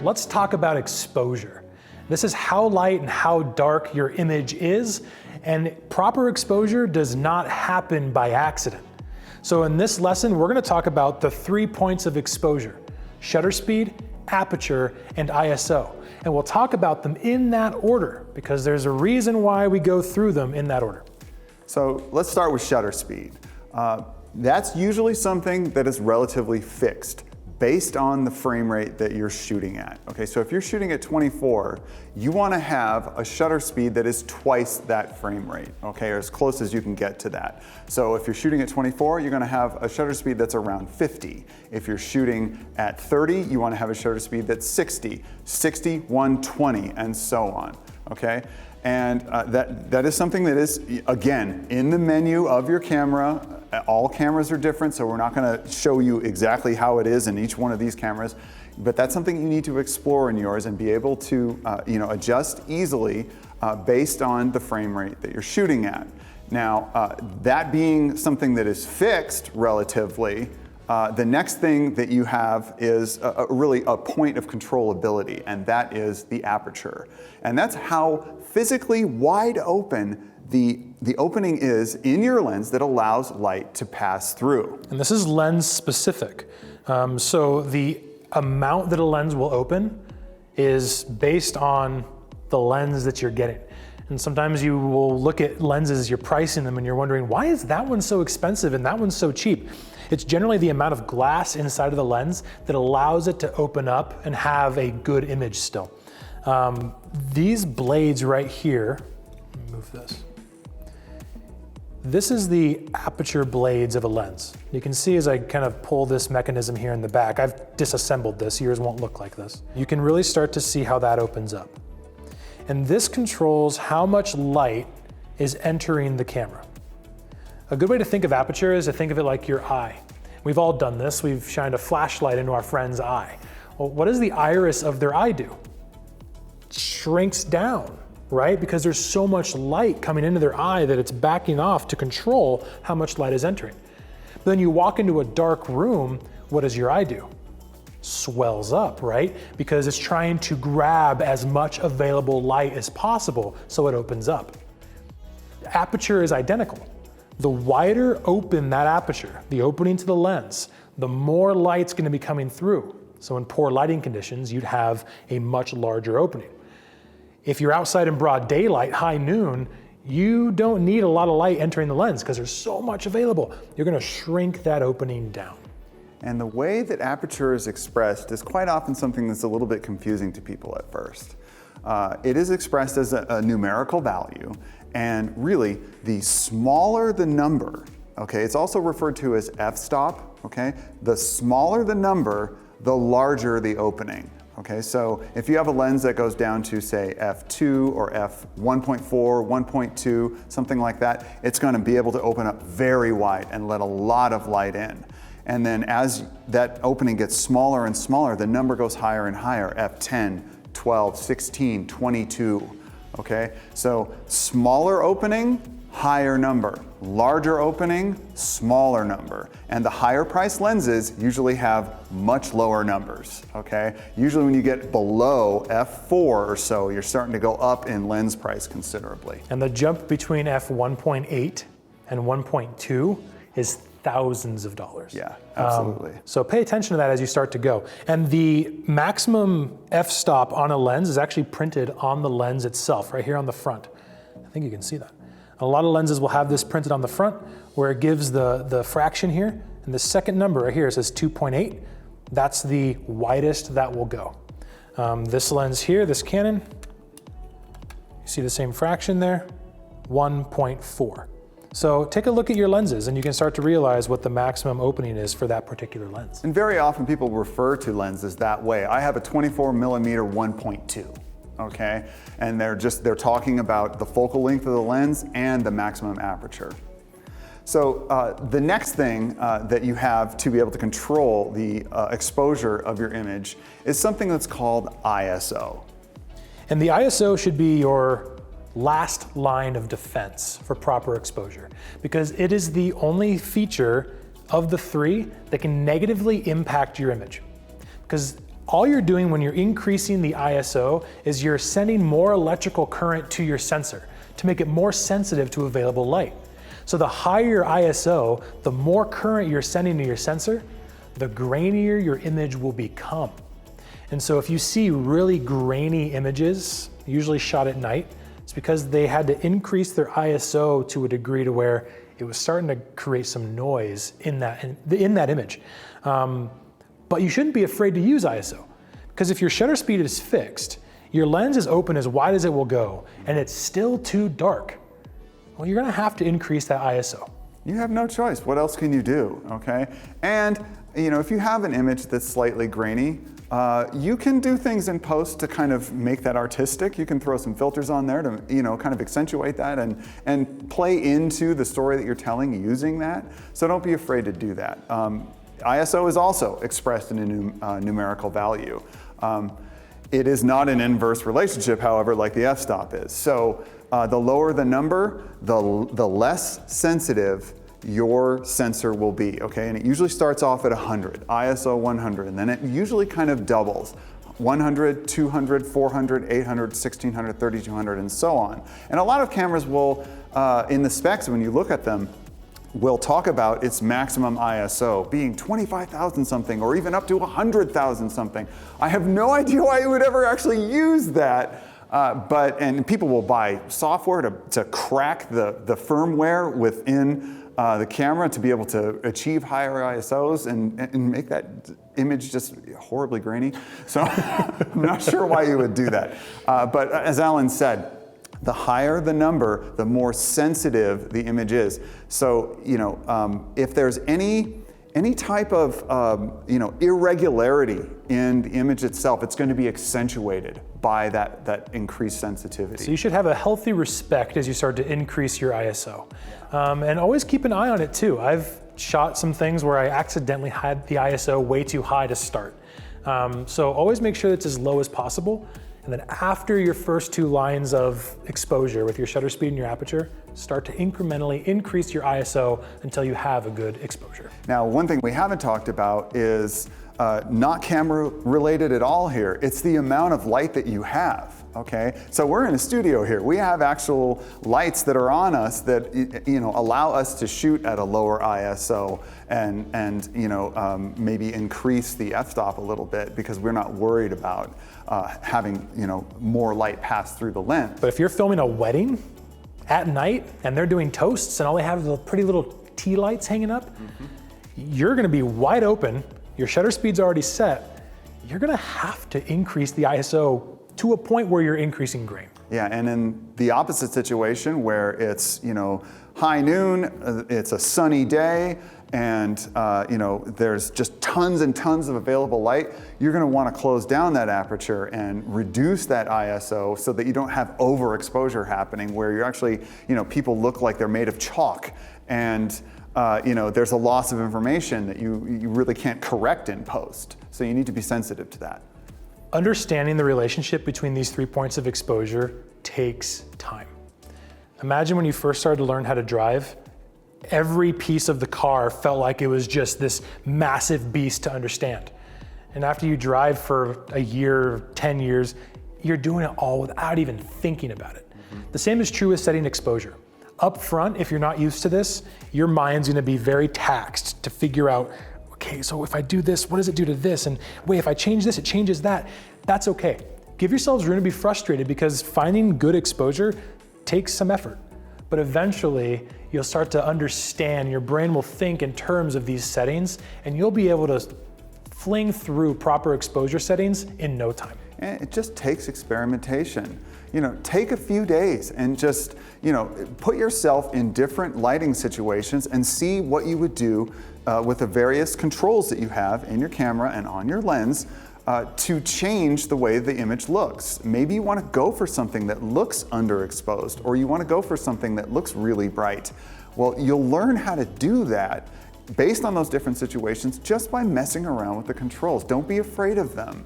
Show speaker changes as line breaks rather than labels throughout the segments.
Let's talk about exposure. This is how light and how dark your image is, and proper exposure does not happen by accident. So in this lesson, we're going to talk about the 3 points of exposure: shutter speed, aperture, and ISO. And we'll talk about them in that order because there's a reason why we go through them in that order.
So let's start with shutter speed. That's usually something that is relatively fixed based on the frame rate that you're shooting at. Okay, so if you're shooting at 24, you want to have a shutter speed that is twice that frame rate, okay, or as close as you can get to that. So if you're shooting at 24, you're going to have a shutter speed that's around 50. If you're shooting at 30, you want to have a shutter speed that's 60, 60, 120, and so on, okay? And that is something that is, again, in the menu of your camera. All cameras are different, so we're not going to show you exactly how it is in each one of these cameras, but that's something you need to explore in yours and be able to adjust easily based on the frame rate that you're shooting at. Now, that being something that is fixed relatively, the next thing that you have is really a point of controllability, and that is the aperture. And that's how physically wide open the opening is in your lens that allows light to pass through.
And this is lens specific. So the amount that a lens will open is based on the lens that you're getting. And sometimes you will look at lenses, you're pricing them, and you're wondering, why is that one so expensive and that one's so cheap? It's generally the amount of glass inside of the lens that allows it to open up and have a good image still. These blades right here, let me move this. This is the aperture blades of a lens. You can see as I kind of pull this mechanism here in the back, I've disassembled this, yours won't look like this. You can really start to see how that opens up. And this controls how much light is entering the camera. A good way to think of aperture is to think of it like your eye. We've all done this, we've shined a flashlight into our friend's eye. Well, what does the iris of their eye do? It shrinks down, right? Because there's so much light coming into their eye that it's backing off to control how much light is entering. But then you walk into a dark room, what does your eye do? Swells up, right? Because it's trying to grab as much available light as possible so it opens up. Aperture is identical. The wider open that aperture, the opening to the lens, the more light's going to be coming through. So in poor lighting conditions, you'd have a much larger opening. If you're outside in broad daylight, high noon, you don't need a lot of light entering the lens because there's so much available. You're going to shrink that opening down.
And the way that aperture is expressed is quite often something that's a little bit confusing to people at first. It is expressed as a numerical value, and really, the smaller the number, okay, it's also referred to as f-stop, okay? The smaller the number, the larger the opening. Okay, so if you have a lens that goes down to say f2 or f1.4, 1.2, something like that, it's going to be able to open up very wide and let a lot of light in. And then as that opening gets smaller and smaller, the number goes higher and higher, f10, 12, 16, 22, okay? So smaller opening, higher number. Larger opening, smaller number. And the higher priced lenses usually have much lower numbers, okay? Usually when you get below f4 or so, you're starting to go up in lens price considerably.
And the jump between f1.8 and 1.2 is thousands of dollars.
Yeah, absolutely.
So pay attention to that as you start to go. And the maximum f-stop on a lens is actually printed on the lens itself, right here on the front. I think you can see that. A lot of lenses will have this printed on the front where it gives the fraction here, and the second number right here says 2.8. That's the widest that will go. This lens here, this Canon, you see the same fraction there, 1.4. So take a look at your lenses and you can start to realize what the maximum opening is for that particular lens.
And very often people refer to lenses that way. I have a 24 millimeter 1.2. Okay, and they're talking about the focal length of the lens and the maximum aperture. So the next thing that you have to be able to control the exposure of your image is something that's called ISO.
And the ISO should be your last line of defense for proper exposure, because it is the only feature of the three that can negatively impact your image. Because all you're doing when you're increasing the ISO is you're sending more electrical current to your sensor to make it more sensitive to available light. So the higher your ISO, the more current you're sending to your sensor, the grainier your image will become. And so if you see really grainy images, usually shot at night, it's because they had to increase their ISO to a degree to where it was starting to create some noise in that image. But you shouldn't be afraid to use ISO, because if your shutter speed is fixed, your lens is open as wide as it will go, and it's still too dark, well, you're gonna have to increase that ISO.
You have no choice. What else can you do, okay? And if you have an image that's slightly grainy, you can do things in post to kind of make that artistic. You can throw some filters on there to kind of accentuate that and play into the story that you're telling using that. So don't be afraid to do that. ISO is also expressed in a numerical value. It is not an inverse relationship, however, like the f-stop is. So the lower the number, the less sensitive your sensor will be, okay? And it usually starts off at 100, ISO 100, and then it usually kind of doubles. 100, 200, 400, 800, 1600, 3200, and so on. And a lot of cameras will, in the specs, when you look at them, will talk about its maximum ISO being 25,000 something, or even up to 100,000 something. I have no idea why you would ever actually use that, and people will buy software to crack the firmware within the camera to be able to achieve higher ISOs and make that image just horribly grainy. So I'm not sure why you would do that. But as Alan said, the higher the number, the more sensitive the image is. So, if there's any type of irregularity in the image itself, it's going to be accentuated by that increased sensitivity.
So you should have a healthy respect as you start to increase your ISO. And always keep an eye on it too. I've shot some things where I accidentally had the ISO way too high to start. So always make sure it's as low as possible. And then after your first two lines of exposure with your shutter speed and your aperture, start to incrementally increase your ISO until you have a good exposure.
Now, one thing we haven't talked about is not camera related at all here. It's the amount of light that you have, okay? So we're in a studio here. We have actual lights that are on us that allow us to shoot at a lower ISO and maybe increase the f-stop a little bit because we're not worried about having more light pass through the lens.
But if you're filming a wedding at night and they're doing toasts and all they have is the pretty little tea lights hanging up, you're gonna be wide open, your shutter speed's already set, you're gonna have to increase the ISO to a point where you're increasing grain.
Yeah, and in the opposite situation where it's high noon, it's a sunny day, and there's just tons and tons of available light, you're going to want to close down that aperture and reduce that ISO so that you don't have overexposure happening where you're actually, people look like they're made of chalk, and there's a loss of information that you really can't correct in post. So you need to be sensitive to that.
Understanding the relationship between these 3 points of exposure takes time. Imagine when you first started to learn how to drive, every piece of the car felt like it was just this massive beast to understand. And after you drive for a year, 10 years, you're doing it all without even thinking about it. The same is true with setting exposure. Up front, if you're not used to this, your mind's gonna be very taxed to figure out, okay, so if I do this, what does it do to this? And wait, if I change this, it changes that. That's okay. Give yourselves room to be frustrated because finding good exposure takes some effort. But eventually, you'll start to understand, your brain will think in terms of these settings, and you'll be able to fling through proper exposure settings in no time.
And it just takes experimentation. Take a few days and just, put yourself in different lighting situations and see what you would do with the various controls that you have in your camera and on your lens to change the way the image looks. Maybe you want to go for something that looks underexposed, or you want to go for something that looks really bright. Well, you'll learn how to do that based on those different situations just by messing around with the controls. Don't be afraid of them.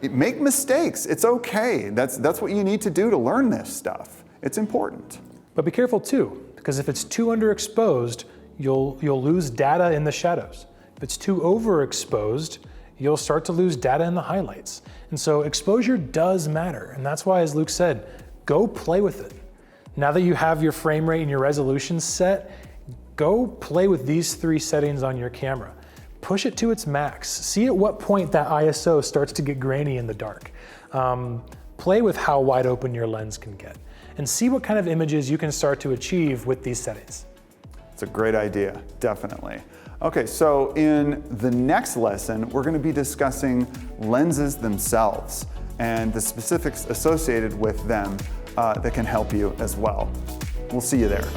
Make mistakes, it's okay. That's what you need to do to learn this stuff. it's important.
But be careful too, because if it's too underexposed, you'll lose data in the shadows. If it's too overexposed, you'll start to lose data in the highlights. And so exposure does matter. And that's why, as Luke said, go play with it. Now that you have your frame rate and your resolution set, go play with these 3 settings on your camera. Push it to its max. See at what point that ISO starts to get grainy in the dark. Play with how wide open your lens can get, and see what kind of images you can start to achieve with these settings.
It's a great idea, definitely. Okay, so in the next lesson, we're going to be discussing lenses themselves and the specifics associated with them that can help you as well. We'll see you there.